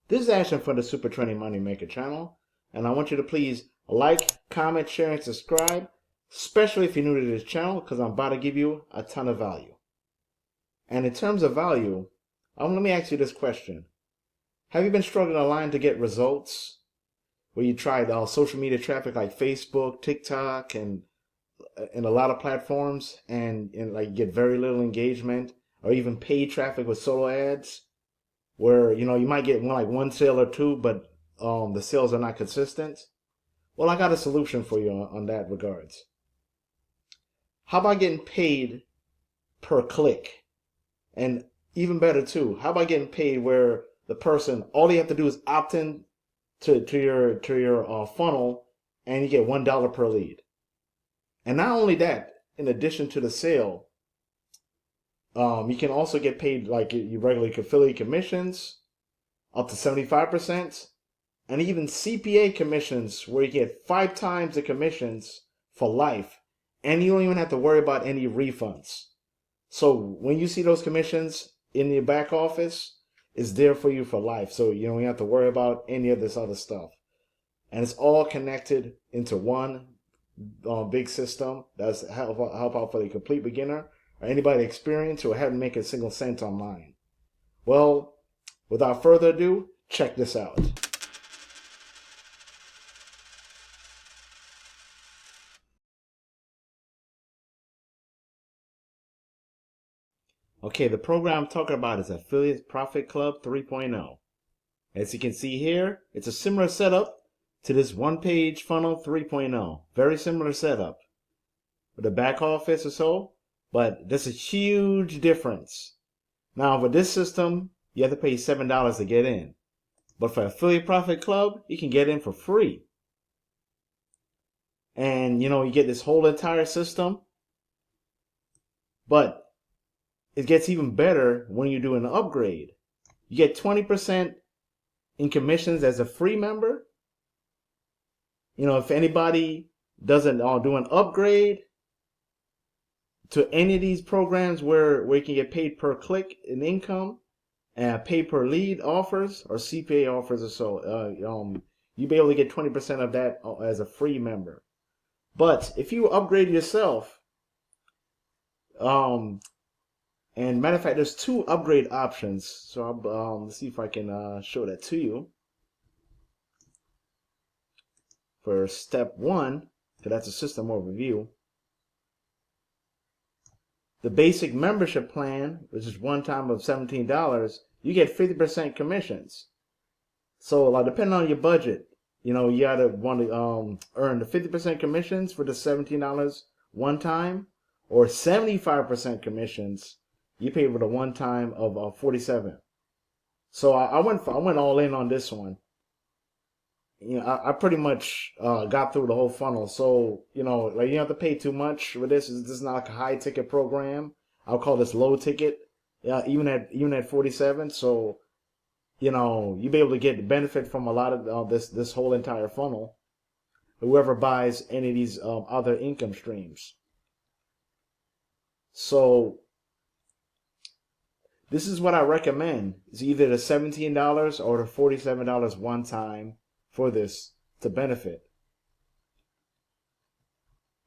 This is Ashton from the Super Training Money Maker channel, and I want you to please like, comment, share, and subscribe, especially if you're new to this channel, because I'm about to give you a ton of value. And in terms of value, let me ask you this question. Have you been struggling online to get results where you tried social media traffic like Facebook, TikTok, and a lot of platforms, and like get very little engagement, or even paid traffic with solo ads? Where you might get one sale or two, but the sales are not consistent. Well, I got a solution for you on that regards. How about getting paid per click? And even better too, how about getting paid where the person, all you have to do is opt in to your funnel, and you get $1 per lead. And not only that, in addition to the sale, you can also get paid like your regular affiliate commissions, up to 75%, and even CPA commissions where you get 5 times the commissions for life, and you don't even have to worry about any refunds. So when you see those commissions in your back office, it's there for you for life. So you don't have to worry about any of this other stuff. And it's all connected into one big system that's help out for the complete beginner or anybody experienced who haven't made a single cent online. Well, without further ado, check this out. Okay, the program I'm talking about is Affiliate Profit Club 3.0. As you can see here, it's a similar setup to this one-page funnel 3.0. Very similar setup with the back office or so, but there's a huge difference. Now, with this system, you have to pay $7 to get in. But for Affiliate Profit Club, you can get in for free. And, you get this whole entire system. But it gets even better when you do an upgrade. You get 20% in commissions as a free member. If anybody doesn't do an upgrade to any of these programs where you can get paid per click in income and pay per lead offers or CPA offers or so, you'll be able to get 20% of that as a free member. But if you upgrade yourself, and matter of fact, there's 2 upgrade options. So let's see if I can show that to you. For step 1, because that's a system overview. The basic membership plan, which is one time of $17, you get 50% commissions. So depending on your budget, you gotta want to earn the 50% commissions for the $17 one time, or 75% commissions you pay for the one time of 47. So I went all in on this one. I pretty much got through the whole funnel. So you don't have to pay too much with this. This is not like a high ticket program. I'll call this low ticket. Even at 47. So you'll be able to get the benefit from a lot of this whole entire funnel. Whoever buys any of these other income streams. So this is what I recommend. It's either the $17 or the $47 one time for this to benefit.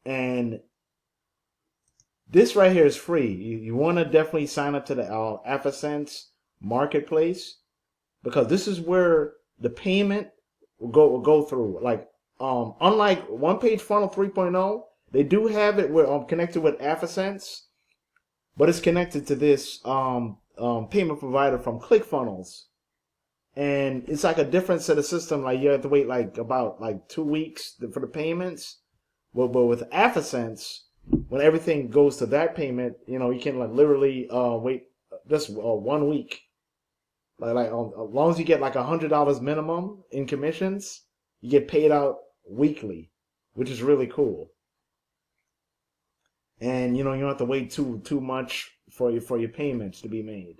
And this right here is free. You want to definitely sign up to the AfterSense marketplace, because this is where the payment will go through. Like unlike One Page Funnel 3.0, they do have it where I'm connected with AfterSense, but it's connected to this payment provider from ClickFunnels. And it's like a different set of system. Like you have to wait about 2 weeks for the payments. But with AfterSense, when everything goes to that payment, you can literally wait just 1 week. As long as you get $100 minimum in commissions, you get paid out weekly, which is really cool. And you don't have to wait too much for your payments to be made.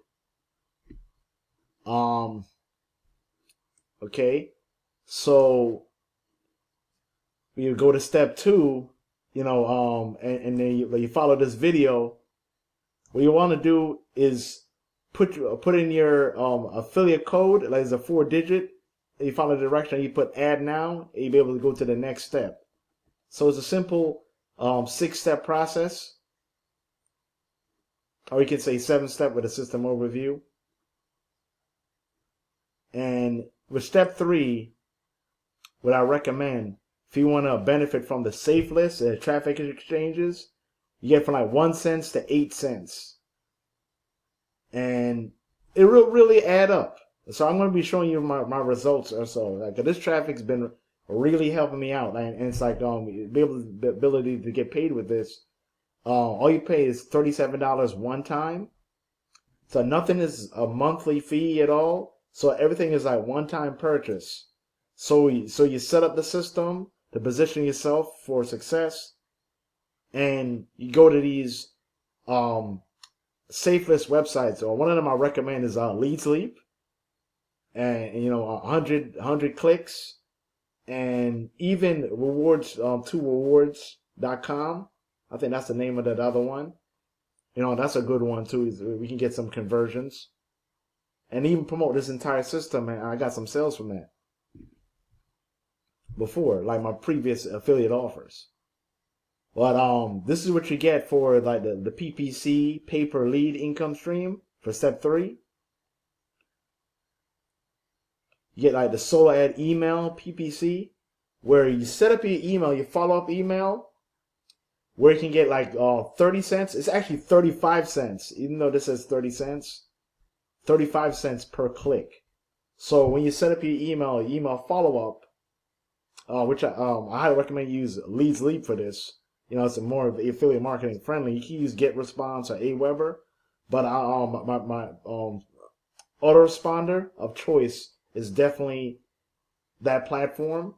Okay, so you go to step 2, and then you follow this video. What you want to do is put in your affiliate code, like it's a 4-digit. You follow the direction, you put add now, and you'll be able to go to the next step. So it's a simple 6-step process, or you can say 7-step with a system overview. And with step 3, what I recommend, if you want to benefit from the safe list and traffic exchanges, you get from like 1 cent to 8 cents. And it will really add up. So I'm going to be showing you my results or so. Like this traffic's been really helping me out, and it's like the ability to get paid with this. All you pay is $37 one time. So nothing is a monthly fee at all. So everything is like one-time purchase. So you set up the system to position yourself for success, and you go to these safe list websites. Or one of them I recommend is Leads Leap, and 100 clicks, and even rewards 2rewards.com. I think that's the name of that other one. That's a good one too. We can get some conversions and even promote this entire system. And I got some sales from that before, like my previous affiliate offers. But this is what you get for like the PPC, pay per lead income stream for step 3. You get like the solo ad email PPC, where you set up your email, your follow-up email, where you can get like 30 cents. It's actually 35 cents, even though this says 30 cents. 35 cents per click. So when you set up your email follow-up, which I highly recommend you use Leads Leap for this. It's more of affiliate marketing friendly. You can use GetResponse or Aweber, but my autoresponder of choice is definitely that platform.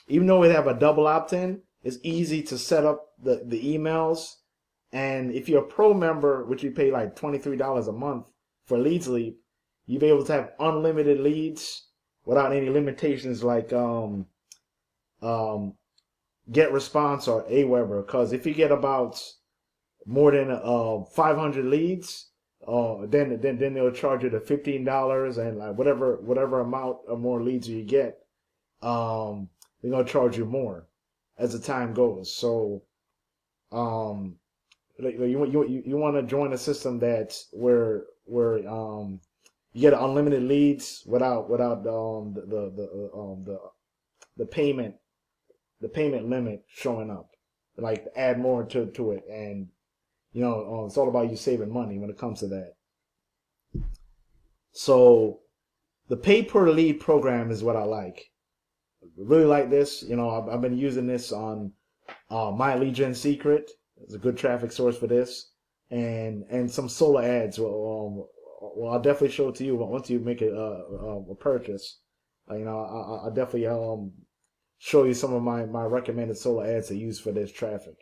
Even though we have a double opt-in, it's easy to set up the emails. And if you're a pro member, which you pay like $23 a month for Leads Leap, you'll be able to have unlimited leads without any limitations like GetResponse or Aweber. Because if you get about more than 500 leads, then they'll charge you the $15, and like whatever amount of more leads you get, they're gonna charge you more as the time goes. So you want to join a system that's where you get unlimited leads without the payment limit showing up. Like add more to it, and it's all about you saving money when it comes to that. So the pay per lead program is what I like. Really like this. I've been using this on My Lead Gen Secret. It's a good traffic source for this, and some solar ads. Well, I'll definitely show it to you once you make a purchase. I'll definitely show you some of my recommended solar ads to use for this traffic.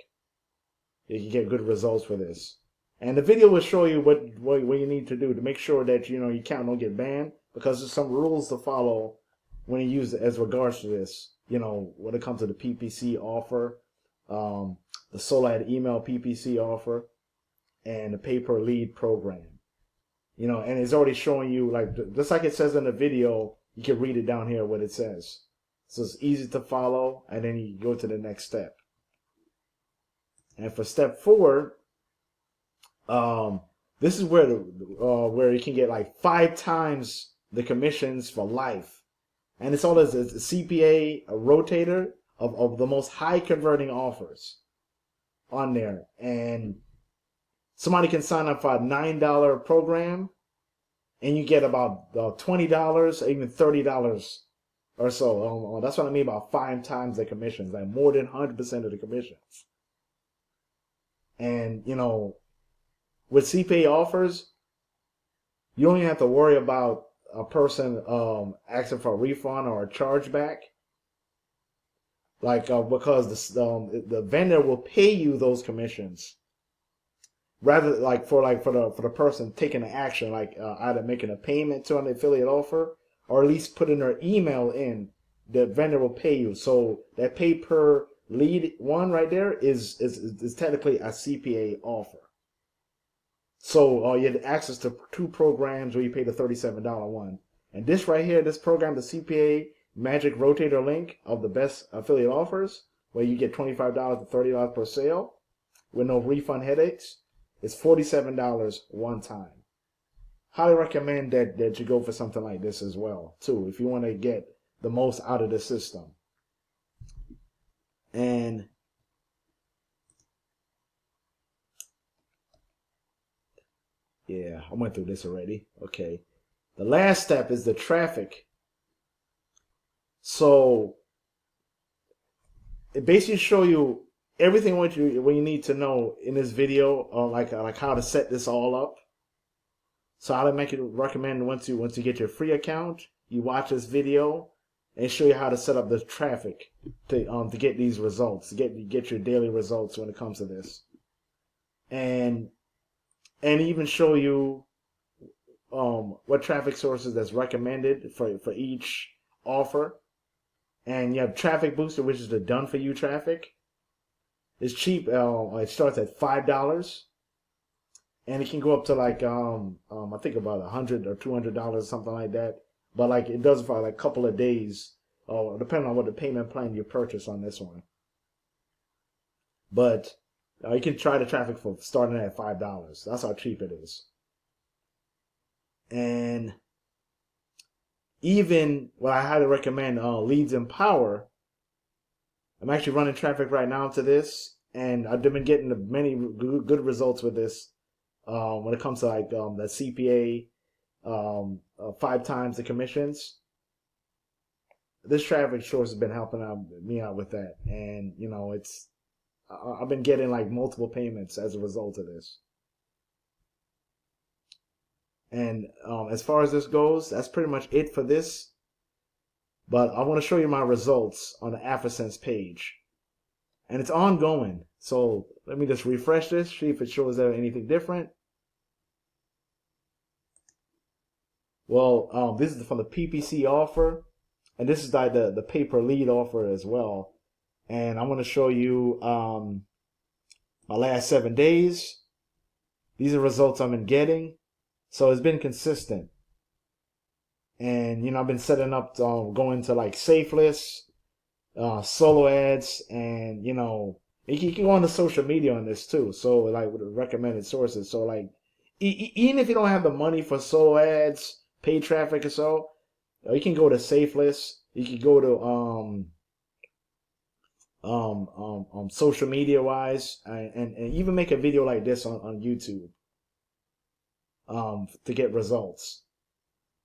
You can get good results for this. And the video will show you what you need to do to make sure that your account don't get banned, because there's some rules to follow when you use it as regards to this. When it comes to the PPC offer, the solar ad email PPC offer, and the pay per lead program. And it's already showing you, like just like it says in the video, you can read it down here what it says. So it's easy to follow, and then you go to the next step. And for step 4, this is where you can get like 5 times the commissions for life, and it's all as a CPA, a rotator of the most high converting offers on there. And somebody can sign up for a $9 program, and you get about $20 or even $30 or so. That's what I mean about 5 times the commissions, like more than 100% of the commissions. And with CPA offers, you don't even have to worry about a person asking for a refund or a chargeback, because the vendor will pay you those commissions, rather for the person taking the action, either making a payment to an affiliate offer, or at least putting their email in. The vendor will pay you. So that pay per lead one right there is technically a CPA offer. So you had access to 2 programs where you pay the $37 one. And this right here, this program, the CPA Magic Rotator link of the best affiliate offers, where you get $25 to $30 per sale with no refund headaches, is $47 one time. Highly recommend that you go for something like this as well, too, if you want to get the most out of the system. And yeah, I went through this already. Okay. The last step is the traffic. So it basically show you everything what you need to know in this video on like how to set this all up. So I would recommend once you get your free account, you watch this video and show you how to set up the traffic to get these results, to get your daily results when it comes to this. And even show you what traffic sources that's recommended for each offer. And you have Traffic Booster, which is the done for you traffic. It's cheap. It starts at $5, and it can go up to like I think about $100 or $200, something like that. But like it does for like a couple of days, depending on what the payment plan you purchase on this one. But you can try the traffic for starting at $5. That's how cheap it is. And even what I highly recommend, Leads and Power. I'm actually running traffic right now to this, and I've been getting many good results with this. When it comes to like the CPA, 5 times the commissions. This traffic source has been helping me out with that, and you know I've been getting like multiple payments as a result of this. And as far as this goes, that's pretty much it for this. But I want to show you my results on the AfterSense page. And it's ongoing. So let me just refresh this, see if it shows there anything different. Well, this is from the PPC offer. And this is like the pay-per-lead offer as well. And I'm going to show you my last 7 days. These are results I've been getting. So it's been consistent. And, you know, I've been setting up, going to like safe lists, solo ads, and, you know, you can go on the social media on this too. So like with the recommended sources. So like, even if you don't have the money for solo ads, paid traffic or so, you can go to safe lists. You can go to, social media wise, and even make a video like this on YouTube, to get results.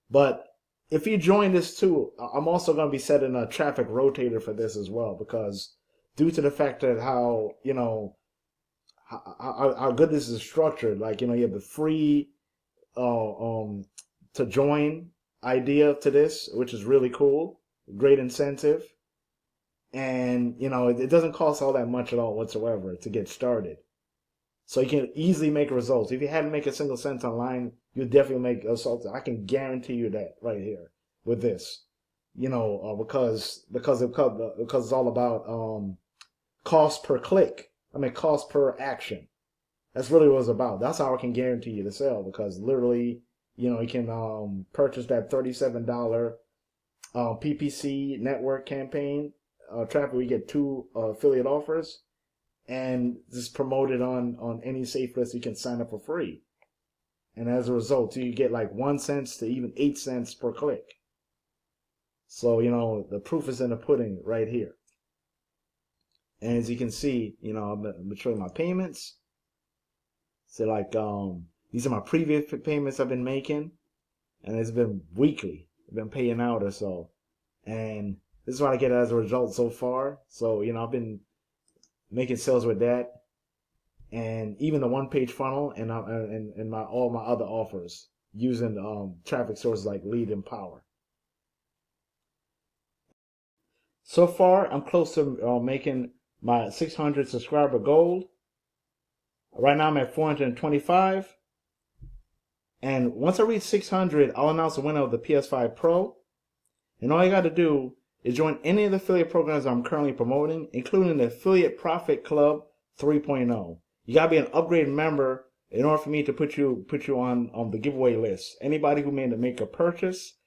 But if you join this too, I'm also going to be setting a traffic rotator for this as well, because due to the fact that how, you know, how good this is structured, like, you know, you have the free to join idea to this, which is really cool, great incentive. And, you know, it doesn't cost all that much at all whatsoever to get started. So you can easily make results. If you hadn't make a single cent online, you definitely make results. I can guarantee you that right here with this. You know, because it's all about cost per click. I mean, cost per action. That's really what it's about. That's how I can guarantee you the sale, because literally, you know, you can purchase that $37 PPC network campaign traffic. We get 2 affiliate offers, and just promote it on any safe list. You can sign up for free, and as a result, you get like 1 cent to even 8 cents per click. So, you know, the proof is in the pudding right here. And as you can see, you know, I'm showing my payments. So like, these are my previous payments I've been making, and it's been weekly. I've been paying out or so, and this is what I get as a result so far. So, you know, I've been making sales with that, and even the 1-page funnel, and all my other offers using traffic sources like Lead and Power. So far, I'm close to making my 600 subscriber goal. Right now, I'm at 425. And once I reach 600, I'll announce the winner of the PS5 Pro. And all you got to do is join any of the affiliate programs I'm currently promoting, including the Affiliate Profit Club 3.0. You got to be an upgraded member in order for me to put you on the giveaway list. Anybody who made to make a purchase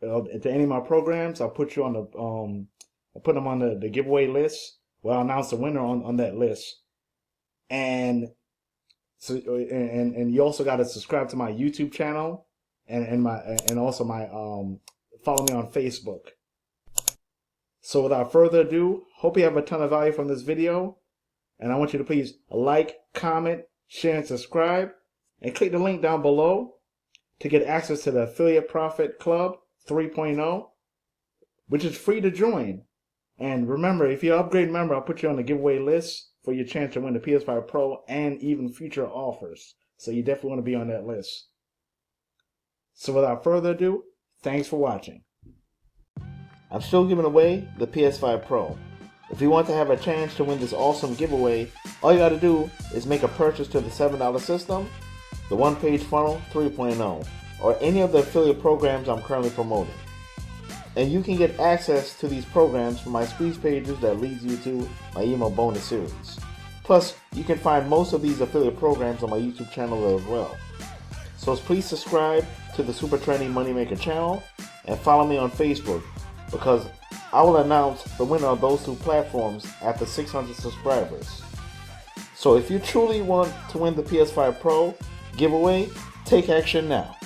to any of my programs, I'll put you on the I'll put them on the giveaway list. Well, I'll announce the winner on that list. And so and you also got to subscribe to my YouTube channel and also my follow me on Facebook. So without further ado, hope you have a ton of value from this video, and I want you to please like, comment, share, and subscribe, and click the link down below to get access to the Affiliate Profit Club 3.0, which is free to join. And remember, if you're an upgrade member, I'll put you on the giveaway list for your chance to win the PS5 Pro and even future offers. So you definitely want to be on that list. So without further ado, thanks for watching. I'm still giving away the PS5 Pro. If you want to have a chance to win this awesome giveaway, all you got to do is make a purchase to the $7 system, the one-page funnel 3.0, or any of the affiliate programs I'm currently promoting. And you can get access to these programs from my squeeze pages that leads you to my email bonus series. Plus, you can find most of these affiliate programs on my YouTube channel as well. So please subscribe to the Super Trending Moneymaker channel and follow me on Facebook, because I will announce the winner of those two platforms after 600 subscribers. So if you truly want to win the PS5 Pro giveaway, take action now.